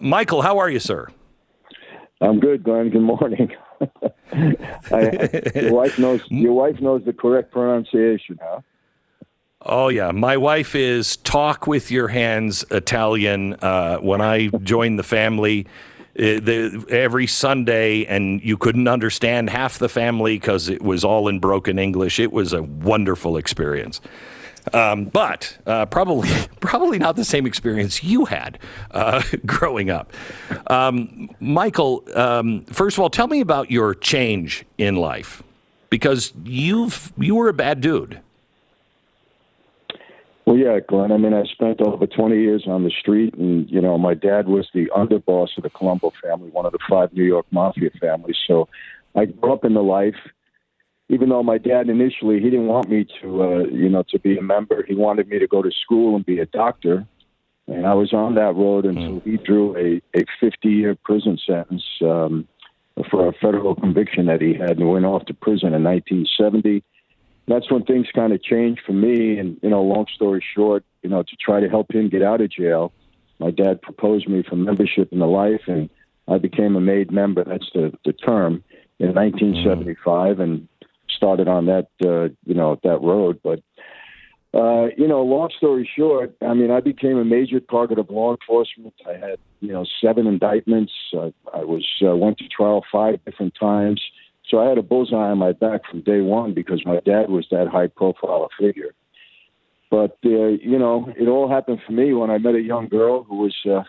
Michael, how are you, sir? I'm good, Glenn. Good morning. Your wife knows the correct pronunciation, huh? Oh, yeah. My wife is talk with your hands Italian. When I joined the family every Sunday, and you couldn't understand half the family because it was all in broken English. It was a wonderful experience. But probably not the same experience you had growing up. Michael, first of all, tell me about your change in life, because you were a bad dude. Well, yeah, Glenn. I mean, I spent over 20 years on the street, and, my dad was the underboss of the Colombo family, one of the 5 New York mafia families. So I grew up in the life. Even though my dad initially, he didn't want me to be a member. He wanted me to go to school and be a doctor. And I was on that road until he drew a 50-year prison sentence for a federal conviction that he had, and went off to prison in 1970. That's when things kind of changed for me. And, long story short, to try to help him get out of jail, my dad proposed me for membership in the life, and I became a made member. That's the term, in 1975, and started on that, that road. But, long story short, I mean, I became a major target of law enforcement. I had, 7 indictments. I went to trial 5 different times. So I had a bullseye on my back from day one because my dad was that high-profile figure. But, it all happened for me when I met a young girl who was, a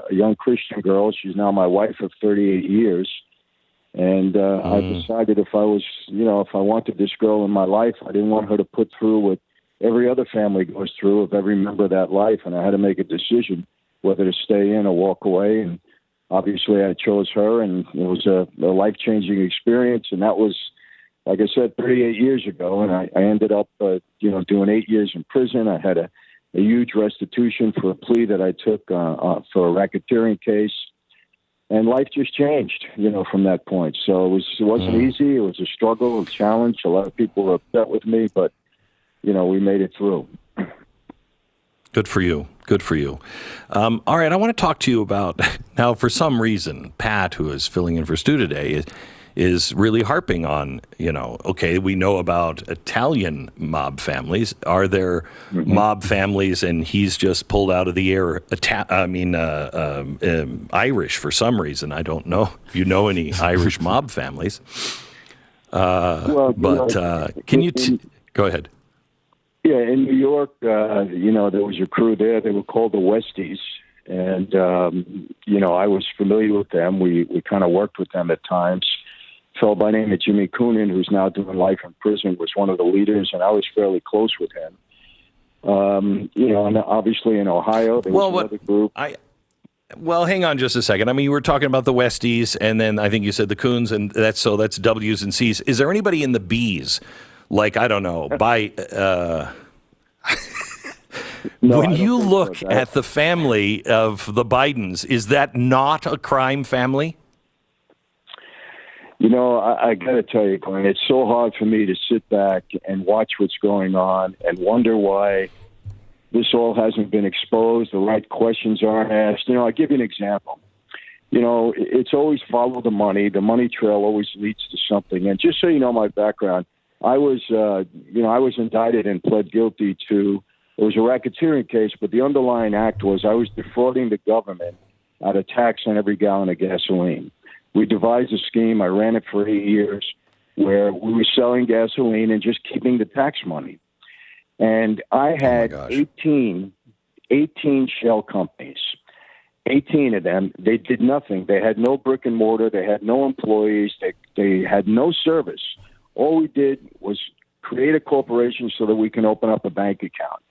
young Christian girl. She's now my wife of 38 years. And I decided if I wanted this girl in my life, I didn't want her to put through what every other family goes through of every member of that life. And I had to make a decision whether to stay in or walk away. And obviously I chose her, and it was a life-changing experience. And that was, like I said, 38 years ago. And I ended up, doing 8 years in prison. I had a huge restitution for a plea that I took for a racketeering case. And life just changed, from that point. So it wasn't easy. It was a struggle, a challenge. A lot of people were upset with me, but, we made it through. Good for you. Good for you. All right, I want to talk to you about, now for some reason, Pat, who is filling in for Stu today, is really harping on, okay, we know about Italian mob families. Are there mob families, and he's just pulled out of the air, Irish for some reason. I don't know if you know any Irish mob families. Can you go ahead? Yeah, in New York, there was a crew there. They were called the Westies. And, I was familiar with them. We kind of worked with them at times. A fellow by the name of Jimmy Coonan, who's now doing life in prison, was one of the leaders, and I was fairly close with him. And obviously in Ohio, there was another group. Well, hang on just a second. I mean, you were talking about the Westies, and then I think you said the Coons, and that's W's and C's. Is there anybody in the B's? Like, I don't know, No, when you look at the family of the Bidens, is that not a crime family? I got to tell you, Glenn, it's so hard for me to sit back and watch what's going on and wonder why this all hasn't been exposed, the right questions aren't asked. I'll give you an example. It's always follow the money. The money trail always leads to something. And just so you know my background, I was indicted and pled guilty to, it was a racketeering case, but the underlying act was I was defrauding the government out of tax on every gallon of gasoline. We devised a scheme. I ran it for 8 years where we were selling gasoline and just keeping the tax money. And I had 18 shell companies, 18 of them. They did nothing. They had no brick and mortar. They had no employees. They had no service. All we did was create a corporation so that we can open up a bank account.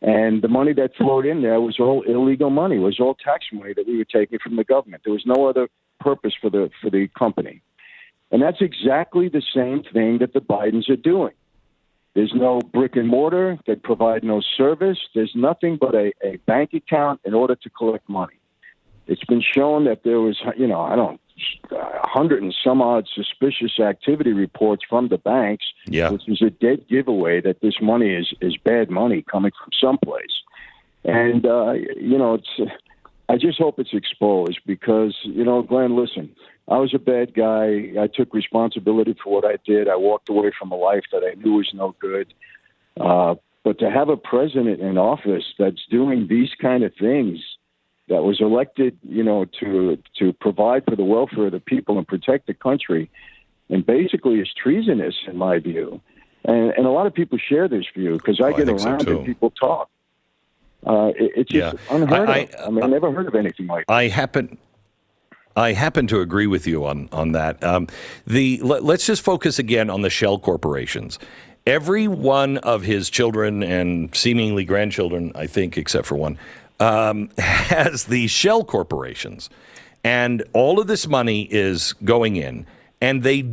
And the money that flowed in there was all illegal money. It was all tax money that we were taking from the government. There was no other purpose for the company. And that's exactly the same thing that the Bidens are doing. There's no brick and mortar. They provide no service. There's nothing but a bank account in order to collect money. It's been shown that there was, 100 and some odd suspicious activity reports from the banks, which is a dead giveaway that this money is bad money coming from someplace. And, I just hope it's exposed because, Glenn, listen, I was a bad guy. I took responsibility for what I did. I walked away from a life that I knew was no good. But to have a president in office that's doing these kind of things, that was elected, to provide for the welfare of the people and protect the country, and basically is treasonous in my view. And a lot of people share this view because I get around and people talk. It's just unheard of. I never heard of anything like that. I happen to agree with you on that. Let's just focus again on the shell corporations. Every one of his children and seemingly grandchildren, I think, except for one, has these shell corporations. And all of this money is going in, and they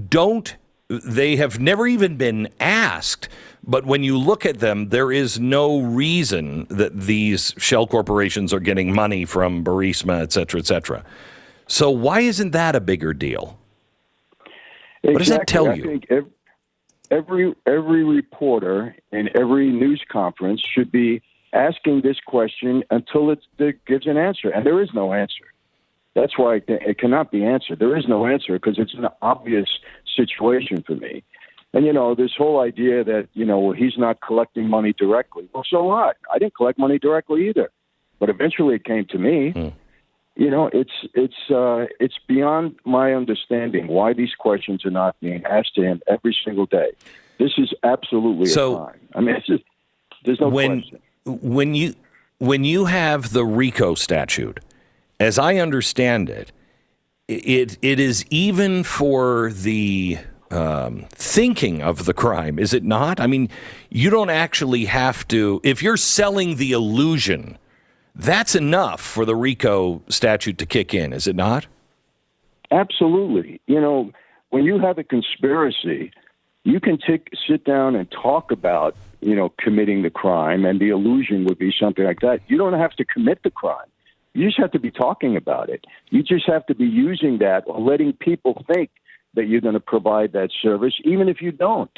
have never even been asked. But when you look at them, there is no reason that these shell corporations are getting money from Burisma, et cetera, et cetera. So why isn't that a bigger deal? Exactly. What does that tell you? I think every reporter in every news conference should be asking this question until it gives an answer, and there is no answer. That's why it cannot be answered. There is no answer because it's an obvious situation for me. And, this whole idea that, he's not collecting money directly. Well, so what? I didn't collect money directly either. But eventually it came to me. It's beyond my understanding why these questions are not being asked to him every single day. This is absolutely a crime. I mean, there's no question. When you have the RICO statute, as I understand it, it is even for the thinking of the crime, is it not? I mean, you don't actually have to, if you're selling the illusion, that's enough for the RICO statute to kick in, is it not? Absolutely. When you have a conspiracy, you can sit down and talk about, committing the crime, and the illusion would be something like that. You don't have to commit the crime. You just have to be talking about it. You just have to be using that or letting people think that you're going to provide that service, even if you don't.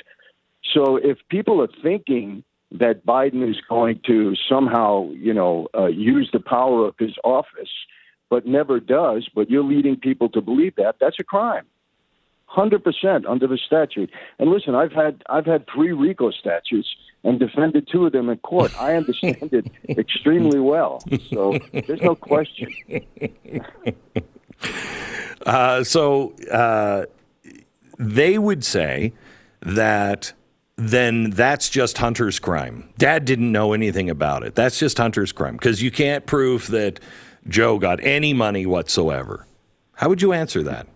So if people are thinking that Biden is going to somehow, use the power of his office, but never does, but you're leading people to believe that, that's a crime. 100% under the statute. And listen, I've had 3 RICO statutes and defended 2 of them in court. I understand it extremely well. So there's no question. They would say that then that's just Hunter's crime. Dad didn't know anything about it. That's just Hunter's crime because you can't prove that Joe got any money whatsoever. How would you answer that?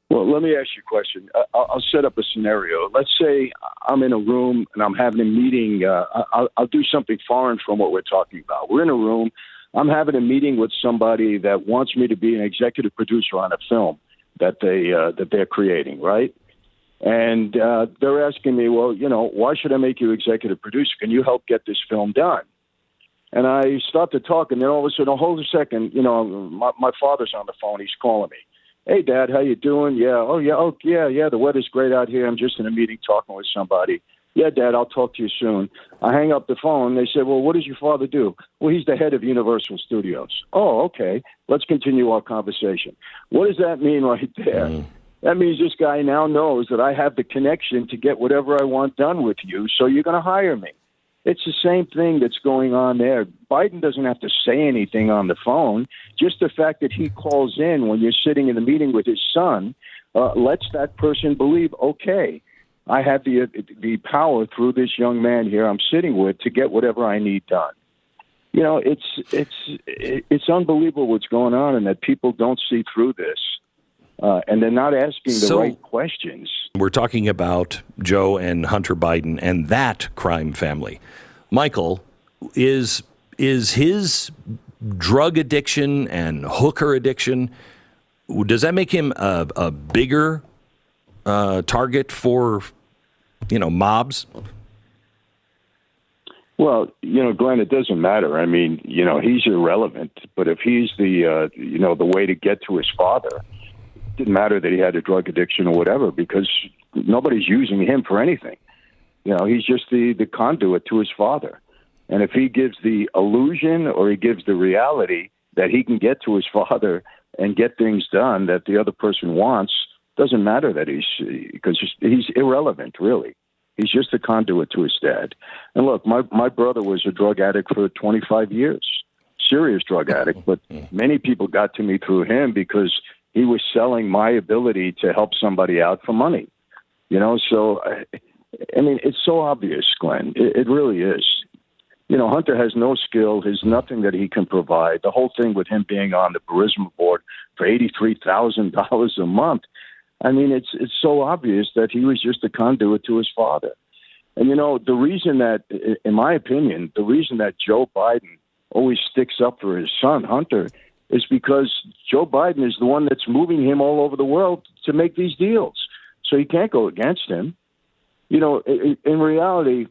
Well, let me ask you a question. I'll set up a scenario. Let's say I'm in a room and I'm having a meeting. I'll do something foreign from what we're talking about. We're in a room. I'm having a meeting with somebody that wants me to be an executive producer on a film that they're creating, right? And they're asking me, well, why should I make you executive producer? Can you help get this film done? And I start to talk, and then all of a sudden, hold a second, my father's on the phone. He's calling me. Hey, Dad, how you doing? Yeah. Oh, yeah. The weather's great out here. I'm just in a meeting talking with somebody. Yeah, Dad, I'll talk to you soon. I hang up the phone. They say, well, what does your father do? Well, he's the head of Universal Studios. Oh, okay. Let's continue our conversation. What does that mean right there? That means this guy now knows that I have the connection to get whatever I want done with you, so you're going to hire me. It's the same thing that's going on there. Biden doesn't have to say anything on the phone. Just the fact that he calls in when you're sitting in the meeting with his son lets that person believe, okay, I have the power through this young man here I'm sitting with to get whatever I need done. It's unbelievable what's going on, and that people don't see through this. And they're not asking the right questions. We're talking about Joe and Hunter Biden and that crime family. Michael, is his drug addiction and hooker addiction, does that make him a bigger target for, mobs? Well, Glenn, it doesn't matter. I mean, he's irrelevant. But if he's the way to get to his father, it didn't matter that he had a drug addiction or whatever, because nobody's using him for anything. He's just the conduit to his father. And if he gives the illusion or he gives the reality, that he can get to his father and get things done that the other person wants, doesn't matter that because he's irrelevant, really. He's just a conduit to his dad. And look, my brother was a drug addict for 25 years, serious drug addict, but many people got to me through him because he was selling my ability to help somebody out for money. So, I mean, it's so obvious, Glenn. It really is. Hunter has no skill. There's nothing that he can provide. The whole thing with him being on the Burisma board for $83,000 a month, I mean, it's so obvious that he was just a conduit to his father. And, the reason that, in my opinion, the reason that Joe Biden always sticks up for his son, Hunter, is because Joe Biden is the one that's moving him all over the world to make these deals. So he can't go against him. In reality,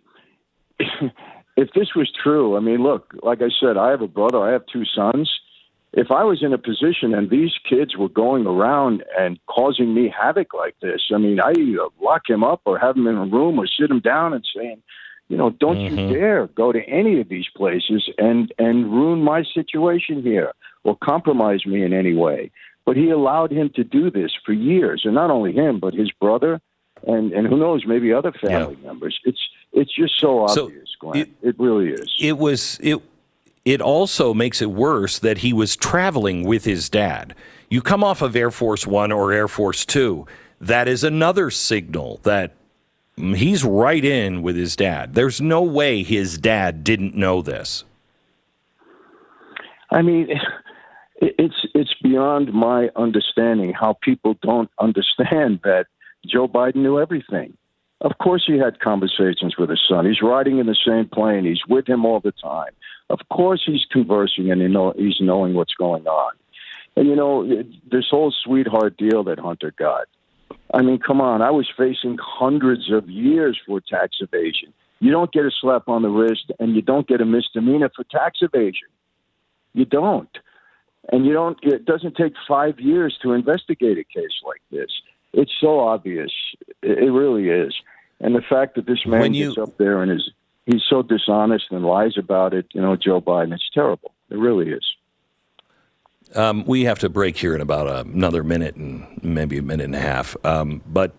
if this was true, I mean, look, like I said, I have a brother, I have two sons. If I was in a position and these kids were going around and causing me havoc like this, I mean, I either lock him up or have him in a room or sit him down and saying, don't you dare go to any of these places and ruin my situation here or compromise me in any way. But he allowed him to do this for years, and not only him, but his brother, and who knows, maybe other family members. It's just so obvious, Glenn. It really is. It also makes it worse that he was traveling with his dad. You come off of Air Force One or Air Force Two, that is another signal that he's right in with his dad. There's no way his dad didn't know this. I mean, it's beyond my understanding how people don't understand that Joe Biden knew everything. Of course he had conversations with his son. He's riding in the same plane. He's with him all the time. Of course he's conversing and he's knowing what's going on. And, this whole sweetheart deal that Hunter got, I mean, come on, I was facing hundreds of years for tax evasion. You don't get a slap on the wrist and you don't get a misdemeanor for tax evasion. You don't. And it doesn't take 5 years to investigate a case like this. It's so obvious. It really is. And the fact that this man gets up there and he's so dishonest and lies about it, Joe Biden, it's terrible. It really is. We have to break here in about another minute and maybe a minute and a half. But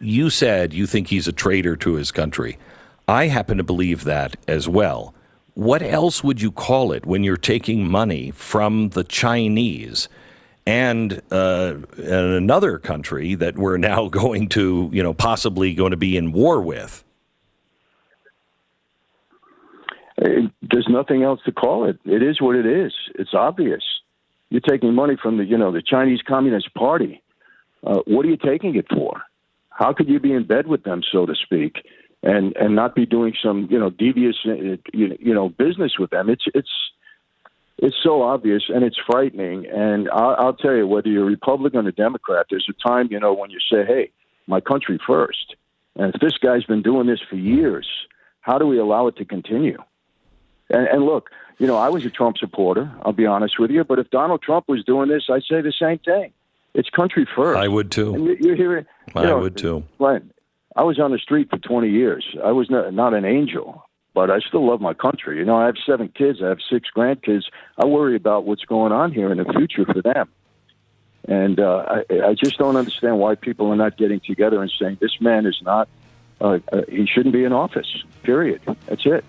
you said you think he's a traitor to his country. I happen to believe that as well. What else would you call it when you're taking money from the Chinese and another country that we're now going to, possibly going to be in war with? There's nothing else to call it. It is what it is. It's obvious. You're taking money from the Chinese Communist Party. What are you taking it for? How could you be in bed with them, so to speak, and not be doing some devious business with them? It's so obvious and it's frightening. And I'll tell you, whether you're a Republican or Democrat, there's a time when you say, "Hey, my country first." And if this guy's been doing this for years, how do we allow it to continue? And look, I was a Trump supporter, I'll be honest with you, but if Donald Trump was doing this, I'd say the same thing. It's country first. I would too. And you're hearing, I would too. Glenn, I was on the street for 20 years. I was not an angel, but I still love my country. I have 7 kids. I have 6 grandkids. I worry about what's going on here in the future for them. And I just don't understand why people are not getting together and saying this man is not, he shouldn't be in office, period. That's it.